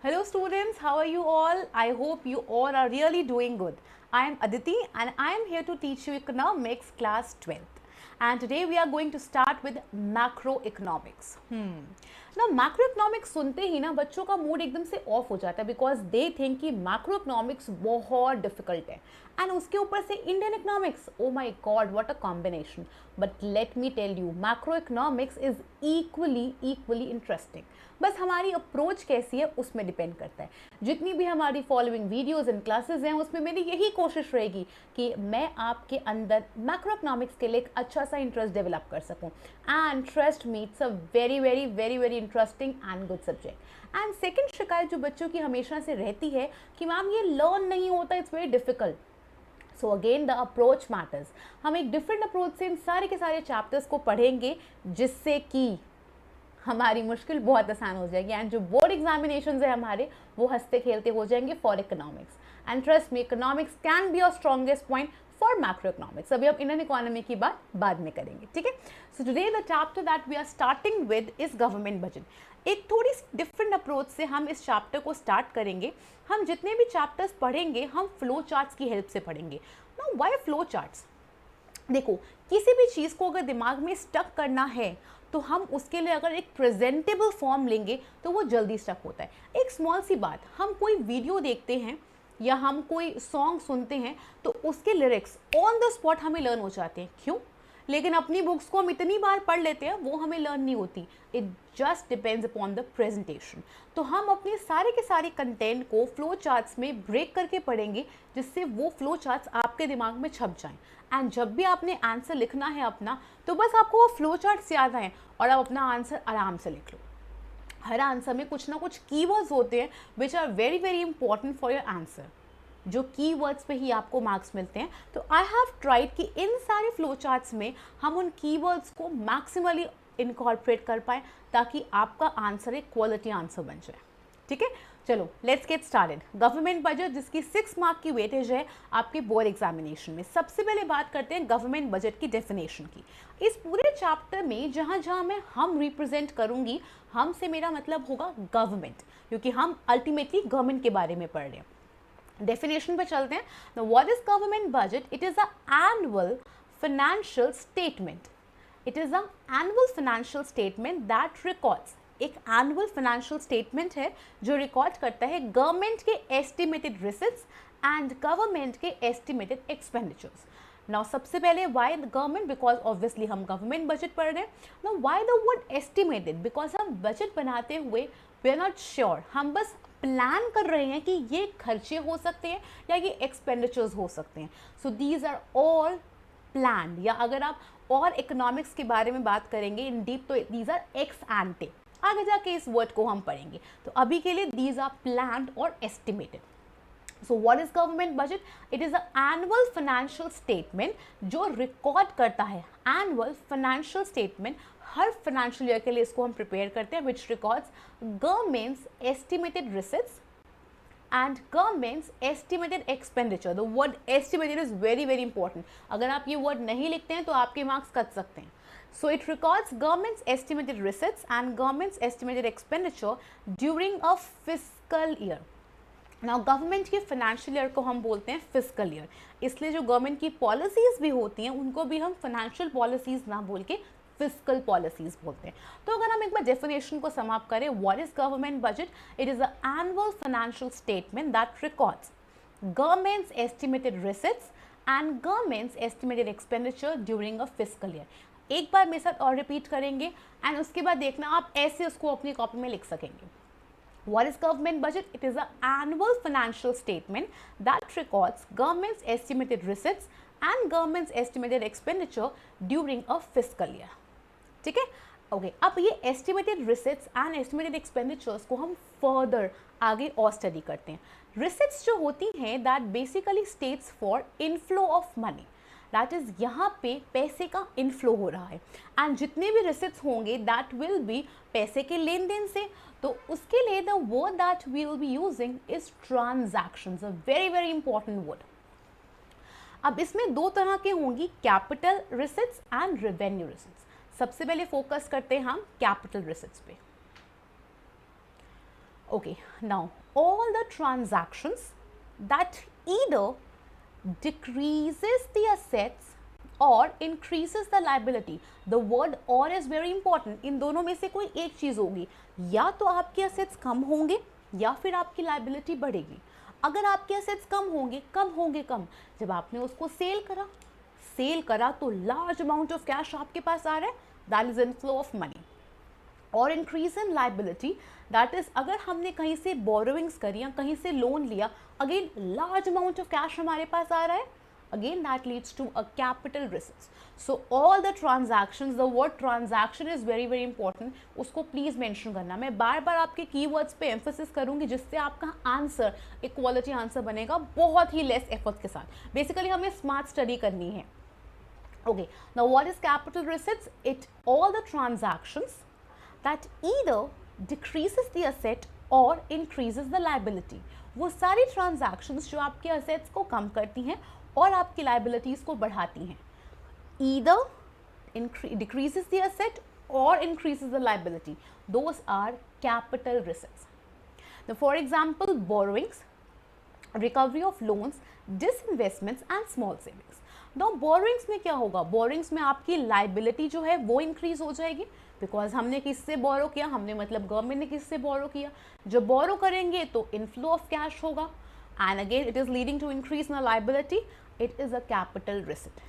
Hello students, how are you all? I hope you all are really doing good. I am Aditi and I am here to teach you economics class 12th. And today we are going to start with macroeconomics. Now macroeconomics सुनते ही ना बच्चों का mood एकदम से of हो जाता है because they think कि macroeconomics बहुत डिफिकल्ट है एंड उसके ऊपर से Indian economics, oh my God what a combination. But let me tell you, macroeconomics is equally interesting. बस हमारी अप्रोच कैसी है उसमें डिपेंड करता है. जितनी भी हमारी फॉलोइंग वीडियोस एंड क्लासेस हैं उसमें मेरी यही कोशिश रहेगी कि मैं आपके अंदर मैक्रो इकोनॉमिक्स के लिए एक अच्छा सा इंटरेस्ट डेवलप कर सकूं. And trust me, it's a very very very very interesting and good subject. And second शिकायत जो बच्चों की हमेशा से रहती है कि मैम ये लर्न नहीं होता, it's very difficult. So again the approach matters. हम एक डिफरेंट अप्रोच से इन सारे के सारे चैप्टर्स को पढ़ेंगे जिससे कि हमारी मुश्किल बहुत आसान हो जाएगी एंड जो बोर्ड एग्जामिनेशन है हमारे वो हंसते खेलते हो जाएंगे for economics. And trust me, economics can be your strongest point for macro economics. अभी हम इंडियन इकोनॉमी की बात बाद में करेंगे, ठीक है. So today the chapter that we are starting with is government budget. एक थोड़ी डिफरेंट अप्रोच से हम इस चैप्टर को स्टार्ट करेंगे. हम जितने भी चैप्टर्स पढ़ेंगे हम फ्लो चार्ट्स की हेल्प से पढ़ेंगे. Now why flow charts? देखो, किसी भी चीज़ को अगर दिमाग में स्टक करना है तो हम उसके लिए अगर एक प्रेजेंटेबल फॉर्म लेंगे तो वो जल्दी स्टक होता है. एक स्मॉल सी बात, हम कोई वीडियो देखते हैं या हम कोई सॉन्ग सुनते हैं तो उसके लिरिक्स ऑन द स्पॉट हमें लर्न हो जाते हैं. क्यों? लेकिन अपनी बुक्स को हम इतनी बार पढ़ लेते हैं वो हमें लर्न नहीं होती. It just depends upon the presentation. तो हम अपने सारे के सारे कंटेंट को फ्लो चार्ट्स में ब्रेक करके पढ़ेंगे जिससे वो फ्लो चार्ट्स आपके दिमाग में छप जाएं. एंड जब भी आपने आंसर लिखना है अपना तो बस आपको वो फ्लो चार्ट्स याद आए और आप अपना आंसर आराम से लिख लो. हर आंसर में कुछ ना कुछ कीवर्ड्स होते हैं which are very very important for your answer. जो कीवर्ड्स पे ही आपको मार्क्स मिलते हैं. तो आई हैव ट्राइड कि इन सारे फ्लो चार्ट्स में हम उन कीवर्ड्स को मैक्सिमली इनकॉर्पोरेट कर पाएँ ताकि आपका आंसर एक क्वालिटी आंसर बन जाए. ठीक है, चलो let's get started. Government budget जिसकी 6 मार्क की वेटेज है आपके बोर्ड एग्जामिनेशन में. सबसे पहले बात करते हैं गवर्नमेंट बजट की डेफिनेशन की. इस पूरे चैप्टर में जहाँ जहाँ मैं हम रिप्रेजेंट करूँगी, हम से मेरा मतलब होगा गवर्नमेंट, क्योंकि हम अल्टीमेटली गवर्नमेंट के बारे में पढ़ रहे हैं. डेफिनेशन पे चलते हैं. Now, what is government budget? It is an annual financial statement. It is an annual financial statement that records. एक एनुअल फाइनेंशियल स्टेटमेंट है जो रिकॉर्ड करता है गवर्नमेंट के एस्टिमेटेड रिसीट्स एंड गवर्नमेंट के एस्टिमेटेड एक्सपेंडिचर्स. नाउ सबसे पहले why the government? Because obviously हम गवर्नमेंट बजट पढ़ रहे हैं. Now why the word estimated? Because हम बजट बनाते हुए वी आर नॉट श्योर, हम बस प्लान कर रहे हैं कि ये खर्चे हो सकते हैं या ये एक्सपेंडिचर्स हो सकते हैं. So these are all plan. या अगर आप और इकोनॉमिक्स के बारे में बात करेंगे इन डीप तो दीज आर एक्स एंटे. आगे जाके इस वर्ड को हम पढ़ेंगे. तो अभी के लिए दीज आर प्लान्ड और estimated. So what is government budget? It is a annual financial statement जो रिकॉर्ड करता है. एनुअल फाइनेंशियल स्टेटमेंट हर फाइनेंशियल ईयर के लिए इसको हम प्रिपेयर करते हैं which records government's estimated receipts and government's estimated expenditure. The word estimated is very very important. अगर आप ये वर्ड नहीं लिखते हैं तो आपके मार्क्स कट सकते हैं. So it records government's estimated receipts and government's estimated expenditure during a fiscal year. Now government के financial year को हम बोलते हैं fiscal year. इसलिए जो government की policies भी होती हैं उनको भी हम financial policies ना बोल के fiscal policies बोलते हैं. तो अगर हम एक बार definition को समाप्त करें, what is government budget? It is an annual financial statement that records government's estimated receipts and government's estimated expenditure during a fiscal year. एक बार मेरे साथ और रिपीट करेंगे एंड उसके बाद देखना आप ऐसे उसको अपनी कॉपी में लिख सकेंगे. What is government budget? It is an annual financial statement that records government's estimated receipts and government's estimated expenditure during a fiscal year. ठीक है, ओके. अब ये estimated receipts and estimated expenditures को हम फर्दर आगे और स्टडी करते हैं. रिसिट्स जो होती हैं that basically states for inflow of money. That is यहाँ पे पैसे का इनफ्लो हो रहा है एंड जितने भी रिसिट्स होंगे दैट विल बी पैसे के लेन देन से. तो उसके लिए the word that we will be using is transactions. A very very important word. अब इसमें दो तरह के होंगी, capital receipts and revenue receipts. सबसे पहले फोकस करते हैं हम कैपिटल रिसिट्स पे. Okay, now all the transactions that either decreases the assets or increases the liability. The word or is very important. इन दोनों में से कोई एक चीज होगी, या तो आपके assets कम होंगे या फिर आपकी liability बढ़ेगी. अगर आपके assets कम होंगे जब आपने उसको सेल करा तो लार्ज अमाउंट ऑफ कैश आपके पास आ रहा है, that is inflow of money. और increase in liability, that is अगर हमने कहीं से बोरोइंग्स करी या कहीं से लोन लिया, again large amount of cash हमारे पास आ रहा है, again that leads to a capital risk. So all the transactions, the word transaction is very very important, उसको प्लीज मेंशन करना. मैं बार बार आपके कीवर्ड्स पे एम्फेसिस करूंगी जिससे आपका आंसर एक क्वालिटी आंसर बनेगा बहुत ही लेस एफर्ट के साथ. बेसिकली हमें स्मार्ट स्टडी करनी है. Okay, now what is capital receipts? It all the transactions that either decreases the asset or increases the liability. वो सारी transactions जो आपके assets को कम करती हैं और आपकी liabilities को बढ़ाती हैं. Either decreases the asset or increases the liability. Those are capital receipts. Now, for example, borrowings, recovery of loans, disinvestments and small savings. Now borrowings में क्या होगा, बोरोइंग्स में आपकी लाइबिलिटी जो है वो इंक्रीज हो जाएगी, बिकॉज हमने किससे बोरो किया, हमने मतलब गवर्नमेंट ने किससे बोरो किया. जब बोरो करेंगे तो इनफ्लो ऑफ कैश होगा, and again it is leading to increase in liability, it is a capital receipt.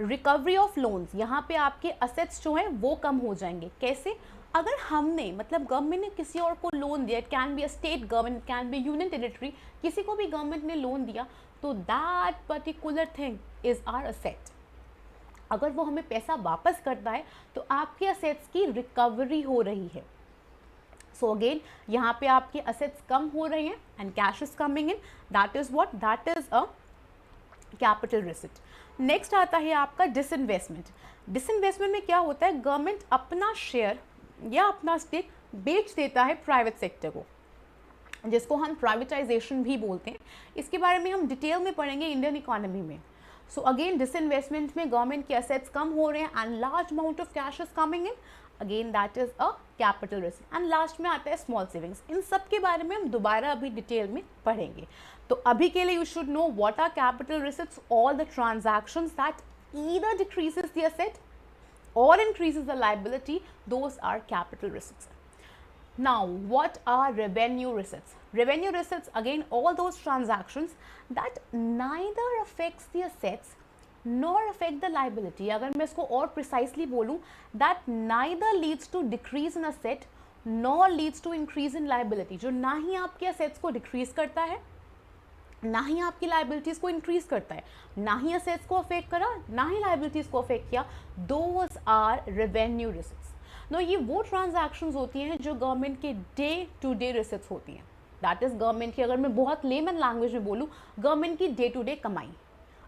Recovery of loans, यहाँ पे आपके असेट्स जो हैं वो कम हो जाएंगे. कैसे, अगर हमने मतलब गवर्नमेंट ने किसी और को लोन दिया, it can be a state government, can be union territory, किसी को भी गवर्नमेंट ने लोन दिया, तो that particular thing is our asset. अगर वो हमें पैसा वापस करता है तो आपके असेट्स की रिकवरी हो रही है. सो अगेन यहाँ पे आपके असेट्स कम हो रहे हैं and cash is coming in, that is what, that is a capital receipt. Next आता है आपका डिसइन्वेस्टमेंट. डिसइन्वेस्टमेंट में क्या होता है, गवर्नमेंट अपना शेयर या अपना स्टेक बेच देता है प्राइवेट सेक्टर को, जिसको हम प्राइवेटाइजेशन भी बोलते हैं. इसके बारे में हम डिटेल में पढ़ेंगे इंडियन इकोनॉमी में. सो अगेन डिसइन्वेस्टमेंट में गवर्नमेंट के असेट्स कम हो रहे हैं and large amount of cash is coming in, again that is a capital risk. And last में आता है स्मॉल सेविंग्स. इन सब के बारे में हम दोबारा अभी डिटेल में पढ़ेंगे. तो अभी के लिए you should know what are capital risk. All the transactions that either decreases the asset or increases the liability, those are capital receipts. Now what are revenue receipts? Revenue receipts, again all those transactions that neither affects the assets nor affect the liability. अगर मैं इसको और precisely बोलूँ, that neither leads to decrease in asset nor leads to increase in liability. जो ना ही आपके assets को decrease करता है, ना ही आपकी लाइबिलिटीज को इंक्रीज करता है, ना ही असेट्स को अफेक्ट करा, ना ही लाइबिलिटीज को अफेक्ट किया, those are revenue receipts. No ये वो ट्रांजैक्शंस होती हैं जो गवर्नमेंट के डे टू डे रिसिट्स होती हैं. दैट इज गवर्नमेंट की, अगर मैं बहुत लेमन लैंग्वेज में बोलूँ, गवर्नमेंट की डे टू डे कमाई.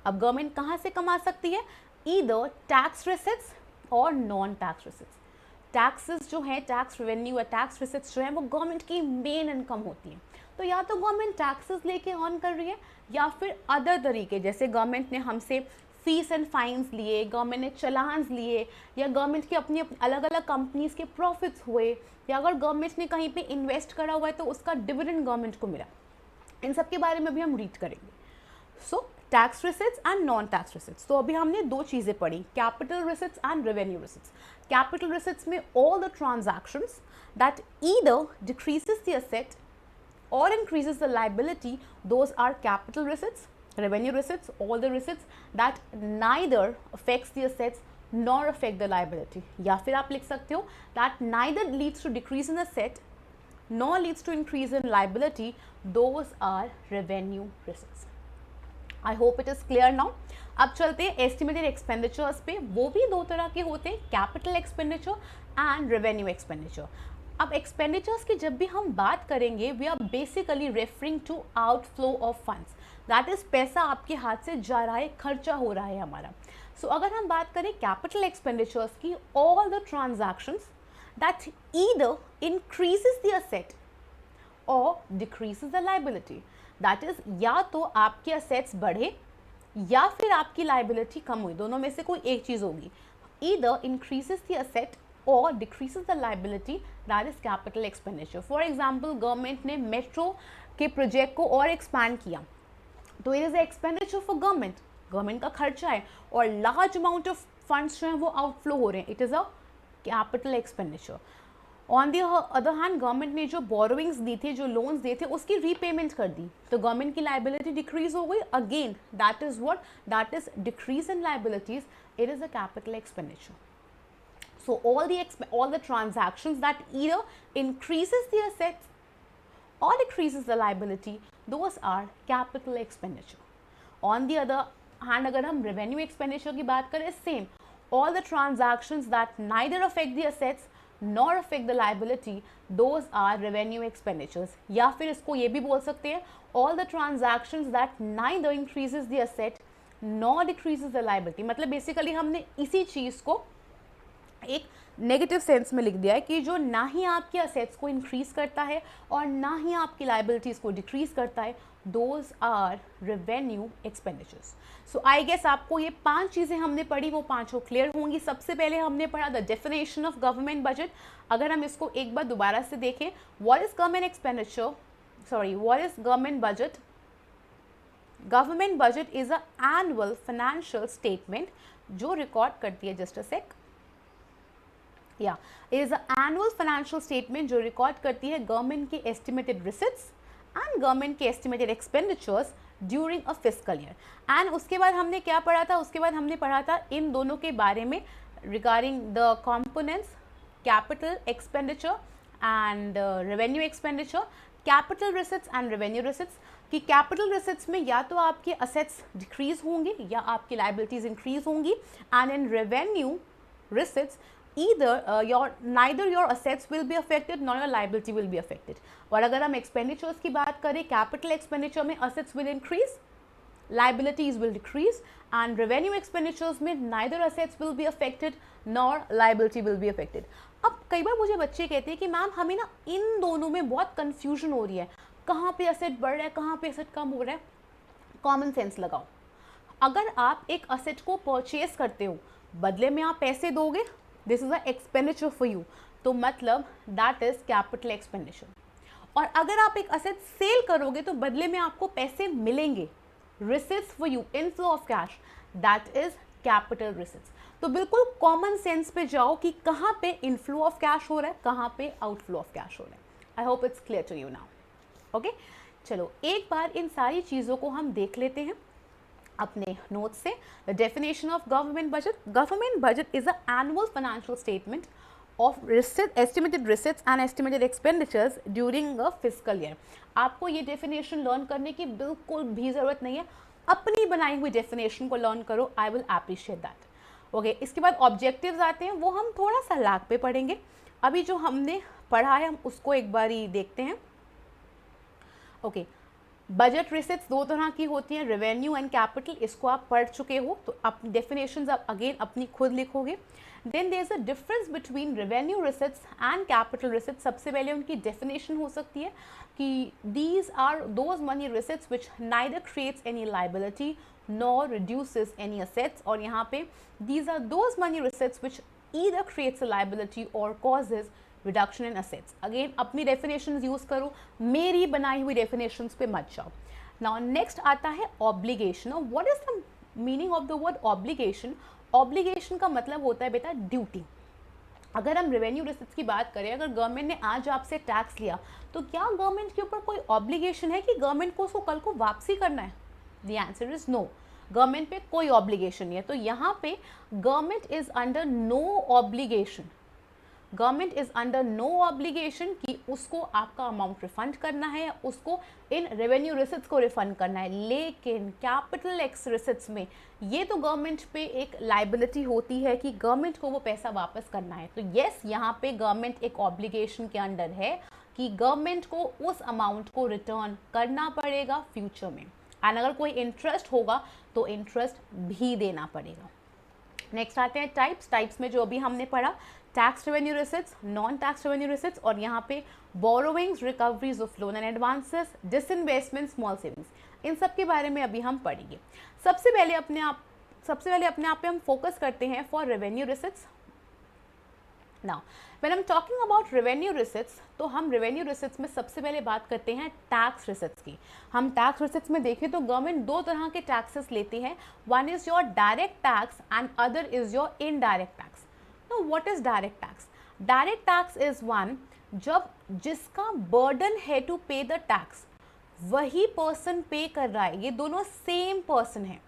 अब गवर्नमेंट कहाँ से कमा सकती है, ईदर टैक्स रिसिट्स और नॉन टैक्स रिसिट्स. टैक्सेस जो है, टैक्स रेवेन्यू या टैक्स रिसिट्स जो है, वो गवर्नमेंट की मेन इनकम होती है. तो या तो गवर्नमेंट टैक्सेस लेके अर्न कर रही है या फिर अदर तरीके, जैसे गवर्नमेंट ने हमसे फीस एंड फाइन्स लिए, गवर्नमेंट ने चलान्स लिए, या गवर्नमेंट के अपनी अलग अलग कंपनीज के प्रॉफिट्स हुए, या अगर गवर्नमेंट ने कहीं पे इन्वेस्ट करा हुआ है तो उसका डिविडेंड गवर्नमेंट को मिला. इन सब के बारे में भी हम रीड करेंगे. So tax receipts and non tax receipts. तो अभी हमने दो चीज़ें पढ़ी, capital receipts and revenue receipts. Capital receipts में all the transactions that either decreases the asset or increases the liability, those are capital receipts. Revenue receipts, all the receipts that neither affects the assets nor affect the liability. या फिर आप लिख सकते हो that neither leads to decrease in asset nor leads to increase in liability, those are revenue receipts. I hope it is clear now. अब चलते हैं estimated expenditures पे. वो भी दो तरह के होते हैं, capital expenditure and revenue expenditure. अब एक्सपेंडिचर्स की जब भी हम बात करेंगे, we are basically referring to outflow of funds. That is पैसा आपके हाथ से जा रहा है, खर्चा हो रहा है हमारा. सो अगर हम बात करें कैपिटल एक्सपेंडिचर्स की, all the transactions that either increases the asset or decreases the liability. That is या तो आपके असेट्स बढ़े या फिर आपकी लाइबिलिटी कम हुई, दोनों में से कोई एक चीज़ होगी. Either increases the asset or decreases the liability, that is capital expenditure. For example, government ने मेट्रो के प्रोजेक्ट को और एक्सपैंड किया, तो it is expenditure for government, government का खर्चा है, और लार्ज अमाउंट ऑफ फंड्स जो हैं वो आउटफ्लो हो रहे हैं, it is a capital expenditure. On the other hand government ने जो बोरोइंग्स दी थी, जो लोन्स दिए थे, उसकी रीपेमेंट कर दी, तो गवर्नमेंट की लाइबिलिटी डिक्रीज हो गई. Again that is what, that is decrease in liabilities, it is a capital expenditure. So all the transactions that either increases the assets or decreases the liability, those are capital expenditure. On the other hand, अगर हम revenue expenditure की बात करें, same, all the transactions that neither affect the assets nor affect the liability, those are revenue expenditures. या फिर इसको ये भी बोल सकते हैं, all the transactions that neither increases the asset nor decreases the liability. मतलब बेसिकली हमने इसी चीज़ को एक नेगेटिव सेंस में लिख दिया है कि जो ना ही आपके असेट्स को इंक्रीज करता है और ना ही आपकी लाइबिलिटीज़ को डिक्रीज करता है, those are revenue expenditures. So I guess आपको ये 5 चीज़ें हमने पढ़ी, वो 5 क्लियर होंगी. सबसे पहले हमने पढ़ा the definition of government budget. अगर हम इसको एक बार दोबारा से देखें, what is government expenditure, sorry what is government budget. Government budget is a annual financial statement जो रिकॉर्ड करती है, जस्ट अ सेक, या it is a annual financial statement जो रिकॉर्ड करती है गवर्नमेंट के एस्टिमेटेड रिसिट्स एंड गवर्नमेंट के estimated expenditures during a fiscal year. And उसके बाद हमने क्या पढ़ा था, उसके बाद हमने पढ़ा था इन दोनों के बारे में regarding the components, capital expenditure and revenue expenditure, capital receipts and revenue receipts. कि कैपिटल रिसिट्स में या तो आपके असेट्स डिक्रीज होंगे या आपकी लाइबिलिटीज इंक्रीज होंगी, and in revenue receipts either neither your assets will be affected nor your liability will be affected. और अगर हम expenditures की बात करें, capital expenditure में assets will increase, liabilities will decrease, and revenue expenditures में neither assets will be affected nor liability will be affected. अब कई बार मुझे बच्चे कहते हैं कि मैम हमें ना इन दोनों में बहुत confusion हो रही है, कहाँ पे asset बढ़ रहा है, कहाँ पे asset कम हो रहा है. कॉमन सेंस लगाओ. अगर आप एक asset को परचेज करते हो, बदले में आप पैसे दोगे, this is a expenditure for you, तो मतलब दैट इज कैपिटल एक्सपेंडिचर. और अगर आप एक असेट सेल करोगे तो बदले में आपको पैसे मिलेंगे, receipts for you, inflow of cash, that is capital receipts. तो बिल्कुल कॉमन सेंस पे जाओ कि कहाँ पे इनफ्लो ऑफ कैश हो रहा है, कहाँ पे आउटफ्लो ऑफ कैश हो रहा है. I hope it's clear to you now. Okay, चलो एक बार इन सारी चीज़ों को हम देख लेते हैं अपने नोट से. The definition of government budget. Government budget is a annual financial statement of estimated receipts and estimated expenditures during a fiscal year. आपको ये डेफिनेशन लर्न करने की बिल्कुल भी ज़रूरत नहीं है, अपनी बनाई हुई डेफिनेशन को लर्न करो, I will appreciate that. Okay, इसके बाद ऑब्जेक्टिव्स आते हैं, वो हम थोड़ा सा लाग पे पढ़ेंगे. अभी जो हमने पढ़ा है हम उसको एक बार ही देखते हैं. ओके, बजट रिसिट्स 2 तरह की होती हैं, रेवेन्यू एंड कैपिटल. इसको आप पढ़ चुके हो, तो आप डेफिनेशंस आप अगेन अपनी खुद लिखोगे. Then there is a difference between revenue receipts and capital receipts. सबसे पहले उनकी डेफिनेशन हो सकती है कि these are those money receipts which neither creates any liability nor reduces any assets. और यहाँ पे these are those money receipts which either creates a liability or causes reduction in assets. Again अपनी definitions use करो, मेरी बनाई हुई definitions पे मत जाओ. नाउ नेक्स्ट आता है obligation. What is the meaning of the word obligation. Obligation का मतलब होता है बेटा ड्यूटी. अगर हम रेवेन्यू रिसिट्स की बात करें, अगर गवर्नमेंट ने आज आपसे टैक्स लिया, तो क्या गवर्नमेंट के ऊपर कोई ऑब्लिगेशन है कि गवर्नमेंट को उसको कल को वापसी करना है? The answer is no. Government पे कोई ऑब्लिगेशन नहीं है. तो यहाँ पे government is under no obligation. Government is under no obligation कि उसको आपका अमाउंट रिफंड करना है, उसको इन रेवेन्यू रिसिट्स को रिफंड करना है. लेकिन कैपिटल एक्स रिसिट्स में ये तो गवर्नमेंट पे एक लाइबिलिटी होती है कि गवर्नमेंट को वो पैसा वापस करना है. तो येस, यहाँ पे गवर्नमेंट एक ऑब्लिगेशन के अंडर है कि गवर्नमेंट को उस अमाउंट को रिटर्न करना पड़ेगा फ्यूचर में. एंड अगर कोई इंटरेस्ट होगा तो इंटरेस्ट भी देना पड़ेगा. नेक्स्ट आते हैं टाइप्स. टाइप्स में जो अभी हमने पढ़ा, tax revenue receipts, non tax revenue receipts, और यहाँ पे borrowings, recoveries of loan and advances, disinvestment, small savings, इन सब के बारे में अभी हम पढ़ेंगे. सबसे पहले अपने आप पे हम फोकस करते हैं for revenue receipts. Now when I am talking about revenue receipts, तो हम रेवेन्यू रिसिट्स में सबसे पहले बात करते हैं टैक्स रिसिट्स की। हम टैक्स रिसिट्स में देखें तो गवर्नमेंट दो तरह के टैक्सेस लेती है, one is your direct tax and other is your indirect tax. Know what is direct tax? Direct tax is one जब जिसका बर्डन है टू पे द टैक्स वही पर्सन पे कर रहा है, ये दोनों सेम पर्सन है।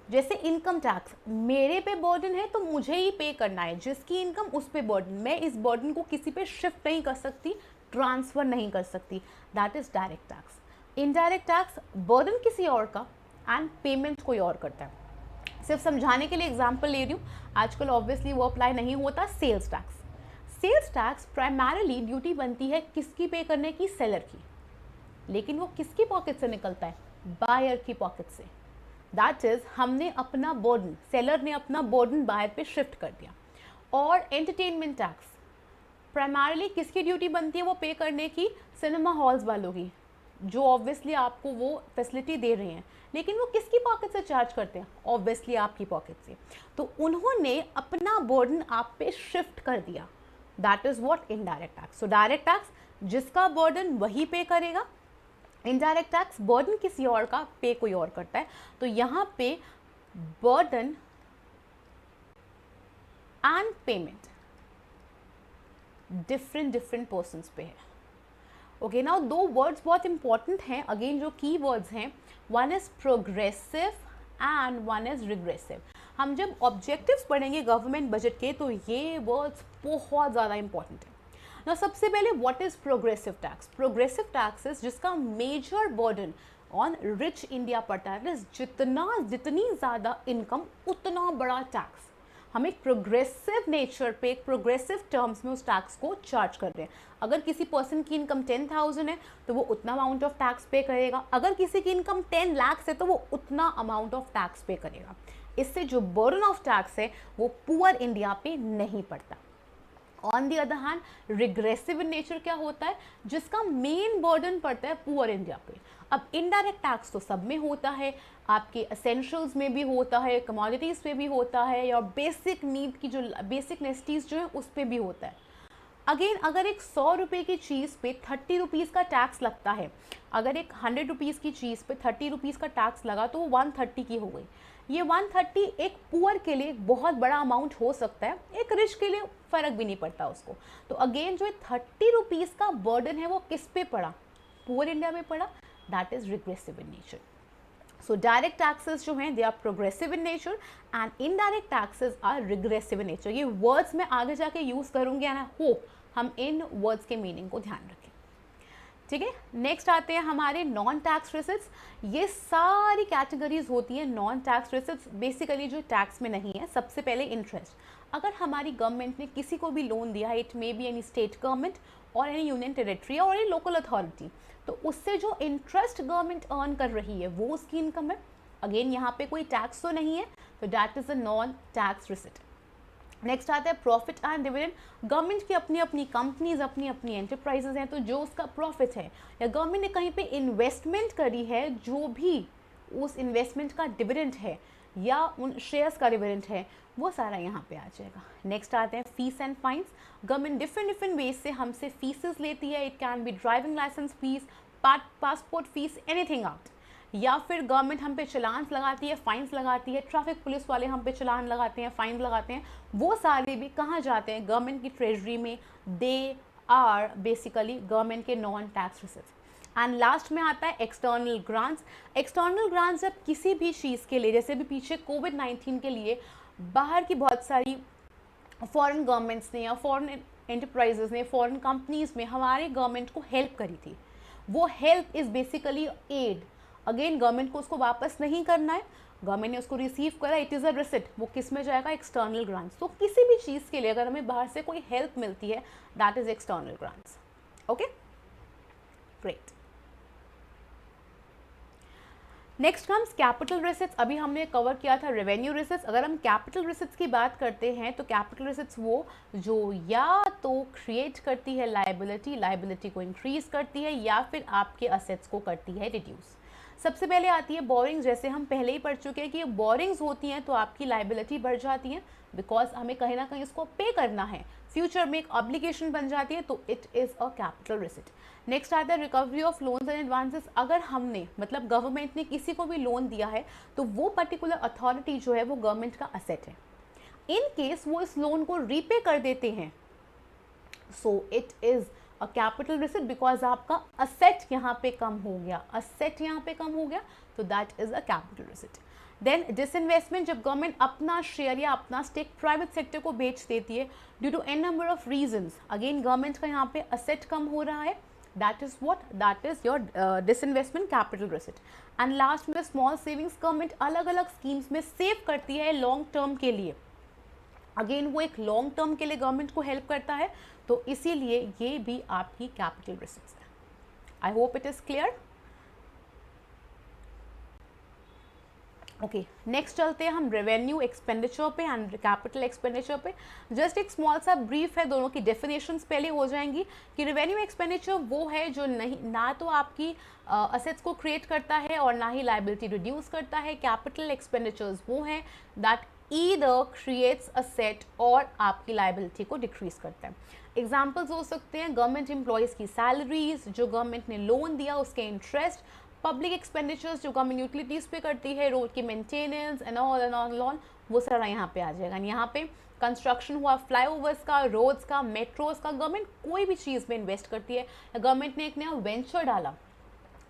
जैसे इनकम टैक्स मेरे पे बर्डन है तो मुझे ही पे करना है, जिसकी इनकम उस पे बर्डन, मैं इस बर्डन को किसी पे शिफ्ट नहीं कर सकती, ट्रांसफर नहीं कर सकती, that is direct tax. Indirect tax burden किसी और का एंड पेमेंट कोई और करता है। सिर्फ समझाने के लिए एग्जांपल ले रही हूँ, आजकल ऑब्वियसली वो अप्लाई नहीं होता। Sales tax, sales tax primarily duty बनती है किसकी पे करने की? सेलर की, लेकिन वो किसकी पॉकेट से निकलता है? बायर की पॉकेट से। दैट इज हमने अपना बर्डन, सेलर ने अपना बर्डन बायर पे शिफ्ट कर दिया। और एंटरटेनमेंट टैक्स प्राइमरीली किसकी ड्यूटी बनती है वो पे करने की? सिनेमा हॉल्स वालों की, जो ऑब्वियसली आपको वो फैसिलिटी दे रहे हैं, लेकिन वो किसकी पॉकेट से चार्ज करते हैं? ऑब्वियसली आपकी पॉकेट से। तो उन्होंने अपना बर्डन आप पे शिफ्ट कर दिया, that is what indirect tax. So direct tax जिसका बर्डन वही पे करेगा, इनडायरेक्ट टैक्स बर्डन किसी और का, पे कोई और करता है। तो यहाँ पे burden and payment different persons पे है। ओके, नाउ दो वर्ड्स बहुत इंपॉर्टेंट हैं, अगेन जो की वर्ड्स हैं, one is progressive and one is regressive. हम जब ऑब्जेक्टिव्स पढ़ेंगे गवर्नमेंट बजट के तो ये वर्ड्स बहुत ज़्यादा इंपॉर्टेंट है। ना सबसे पहले what is progressive tax? Progressive taxes जिसका major burden on rich India पड़ता है, जितनी ज़्यादा इनकम उतना बड़ा टैक्स हम एक प्रोग्रेसिव नेचर पे, एक प्रोग्रेसिव टर्म्स में उस टैक्स को चार्ज कर रहे हैं। अगर किसी पर्सन की इनकम 10,000 है तो वो उतना अमाउंट ऑफ टैक्स पे करेगा, अगर किसी की इनकम 10 लाख है तो वो उतना अमाउंट ऑफ टैक्स पे करेगा। इससे जो बर्डन ऑफ टैक्स है वो पुअर इंडिया पे नहीं पड़ता। On the other hand regressive in nature क्या होता है? जिसका मेन बर्डन पड़ता है पुअर इंडिया पे। अब इनडायरेक्ट टैक्स तो सब में होता है, आपके एसेंशियल्स में भी होता है, कमोडिटीज़ पे भी होता है, या बेसिक नीड की जो बेसिक नेसेसिटीज़ जो है उस पर भी होता है। अगेन अगर एक 100 रुपये की चीज़ पे 30 रुपीज़ का टैक्स लगता है, अगर एक 100 रुपीज़ की चीज़ पे 30 रुपीज़ का टैक्स लगा तो वो 130 की हो गई। ये 130 एक पुअर के लिए बहुत बड़ा अमाउंट हो सकता है, एक रिच के लिए फ़र्क भी नहीं पड़ता उसको। तो अगेन जो 30 रुपीज़ का बर्डन है वो किस पे पड़ा? पुअर इंडिया में पड़ा, that is regressive in nature. So direct taxes जो हैं they are progressive in nature and indirect taxes are regressive in nature. ये वर्ड्स मैं आगे जाके यूज़ करूँगी एंड आई होप हम इन वर्ड्स के मीनिंग को ध्यान रखें। ठीक है, नेक्स्ट आते हैं हमारे नॉन टैक्स रिसिट्स। ये सारी कैटेगरीज होती हैं नॉन टैक्स रिसिट्स, बेसिकली जो टैक्स में नहीं है। सबसे पहले इंटरेस्ट, अगर हमारी गवर्नमेंट ने किसी को भी लोन दिया है, it may be any state government और एनी यूनियन टेरिटरी और एनी लोकल अथॉरिटी, तो उससे जो इंटरेस्ट गवर्नमेंट अर्न कर रही है वो उसकी इनकम है। अगेन यहाँ पे कोई टैक्स तो नहीं है, तो that is a non tax receipt. Next आता है प्रॉफिट एंड डिविडेंड। गवर्नमेंट की अपनी अपनी कंपनीज, अपनी अपनी एंटरप्राइजेज हैं, तो जो उसका प्रॉफिट है या गवर्नमेंट ने कहीं पे इन्वेस्टमेंट करी है, जो भी उस इन्वेस्टमेंट का डिविडेंड है या उन शेयर्स का डिविडेंड है, वो सारा यहाँ पे आ जाएगा। नेक्स्ट आते हैं fees and fines. Government different ways से हमसे फीसेस लेती है। It can be driving licence fees, passport fees, anything out, या फिर गवर्नमेंट हम पे चलान लगाती है, फाइन्स लगाती है, ट्रैफिक पुलिस वाले हम पे चलान लगाते हैं, फाइन लगाते हैं, वो सारे भी कहाँ जाते हैं? गवर्नमेंट की ट्रेजरी में। दे आर बेसिकली गवर्नमेंट के non tax receipts. And last में आता है एक्सटर्नल ग्रांट्स। एक्सटर्नल ग्रांट्स जब किसी भी चीज़ के लिए, जैसे भी पीछे कोविड-19 के लिए बाहर की बहुत सारी फॉरेन गवर्नमेंट्स ने या फॉरेन एंटरप्राइजेस ने, फॉरेन कंपनीज में हमारे गवर्नमेंट को हेल्प करी थी, वो help is basically aid. Again government को उसको वापस नहीं करना है, गवर्नमेंट ने उसको रिसीव करा, इट इज़ अ रिसिट, वो किस में जाएगा? External grants. तो किसी भी चीज़ के लिए अगर हमें बाहर से कोई हेल्प मिलती है, that is external grants. Okay, great. Next comes capital receipts. अभी हमने कवर किया था रेवेन्यू रिसिट्स। अगर हम कैपिटल रिसिट्स की बात करते हैं तो कैपिटल रिसिट्स वो जो या तो क्रिएट करती है लायबिलिटी को इंक्रीज करती है, या फिर आपके असेट्स को करती है रिड्यूस। सबसे पहले आती है बोरिंग्स, जैसे हम पहले ही पढ़ चुके हैं कि बोरिंग्स होती हैं तो आपकी लाइबिलिटी बढ़ जाती है, बिकॉज हमें कहीं ना कहीं इसको पे करना है, फ्यूचर में एक ऑब्लिगेशन बन जाती है, तो it is a capital receipt. Next आता है recovery of loans and advances. अगर हमने मतलब गवर्नमेंट ने किसी को भी लोन दिया है तो वो पर्टिकुलर अथॉरिटी जो है वो गवर्नमेंट का असेट है। इन केस वो इस लोन को रीपे कर देते हैं, so it is a capital receipt, because आपका असेट यहाँ पे कम हो गया, असेट यहाँ पे कम हो गया, तो that is a capital receipt. Then disinvestment, जब गवर्नमेंट अपना शेयर या अपना स्टेक प्राइवेट सेक्टर को बेच देती है due to an number of reasons, again government का यहाँ पे असेट कम हो रहा है, that is what, that is your disinvestment capital receipt. And last में स्मॉल सेविंग्स, गवर्नमेंट अलग अलग स्कीम्स में सेव करती है लॉन्ग टर्म के लिए, अगेन वो एक लॉन्ग टर्म के लिए गवर्नमेंट को हेल्प करता है, तो इसीलिए ये भी आपकी कैपिटल रिसिट्स है। I hope it is clear. Okay, next चलते हैं हम रेवेन्यू एक्सपेंडिचर पे एंड कैपिटल एक्सपेंडिचर पे। जस्ट एक स्मॉल सा ब्रीफ है, दोनों की डेफिनेशंस पहले हो जाएंगी कि रेवेन्यू एक्सपेंडिचर वो है जो नहीं ना तो आपकी असेट्स को क्रिएट करता है और ना ही लाइबिलिटी रिड्यूस करता है। कैपिटल एक्सपेंडिचर्स वो हैं दैट ईदर क्रिएट्स असेट और आपकी लाइबिलिटी को डिक्रीज करता है। एग्जाम्पल्स हो सकते हैं गवर्नमेंट एम्प्लॉयज़ की सैलरीज, जो गवर्नमेंट ने लोन दिया उसके इंटरेस्ट, पब्लिक एक्सपेंडिचर्स जो गवर्नमेंट यूटिलिटीज़ पे करती है, रोड की मेंटेनेंस एंड ऑल, वो सारा यहाँ पे आ जाएगा। यहाँ पे कंस्ट्रक्शन हुआ फ्लाईओवर्स का, रोड्स का, मेट्रोज का, गवर्नमेंट कोई भी चीज़ में इन्वेस्ट करती है, गवर्नमेंट ने एक नया वेंचर डाला,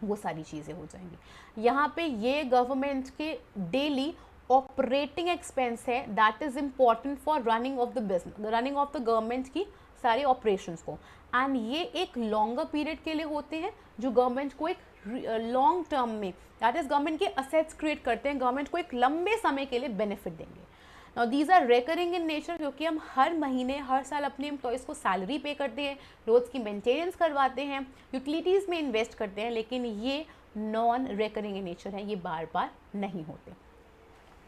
वो सारी चीज़ें हो जाएंगी। यहाँ पे ये गवर्नमेंट के डेली ऑपरेटिंग एक्सपेंस है, that is important for running of the business, running of the government की सारे ऑपरेशंस को, एंड ये एक लॉन्गर पीरियड के लिए होते हैं जो गवर्नमेंट को एक लॉन्ग टर्म में, दैट इज गवर्नमेंट के असेट्स क्रिएट करते हैं, गवर्नमेंट को एक लंबे समय के लिए बेनिफिट देंगे। Now these are recurring in nature, क्योंकि हम हर महीने हर साल अपने एम्प्लॉयज़ को सैलरी पे करते हैं, रोड्स की मेंटेनेंस करवाते हैं, यूटिलिटीज़ में इन्वेस्ट करते हैं, लेकिन ये नॉन रिकरिंग इन नेचर है, ये बार बार नहीं होते।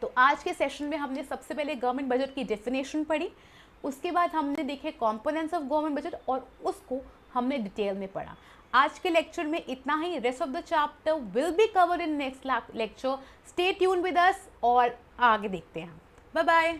तो आज के सेशन में हमने सबसे पहले गवर्नमेंट बजट की डेफिनेशन पढ़ी, उसके बाद हमने देखे कंपोनेंट्स ऑफ गवर्नमेंट बजट और उसको हमने डिटेल में पढ़ा। आज के लेक्चर में इतना ही। Rest of the chapter will be covered in next lecture. Stay tune with us और आगे देखते हैं। Bye bye.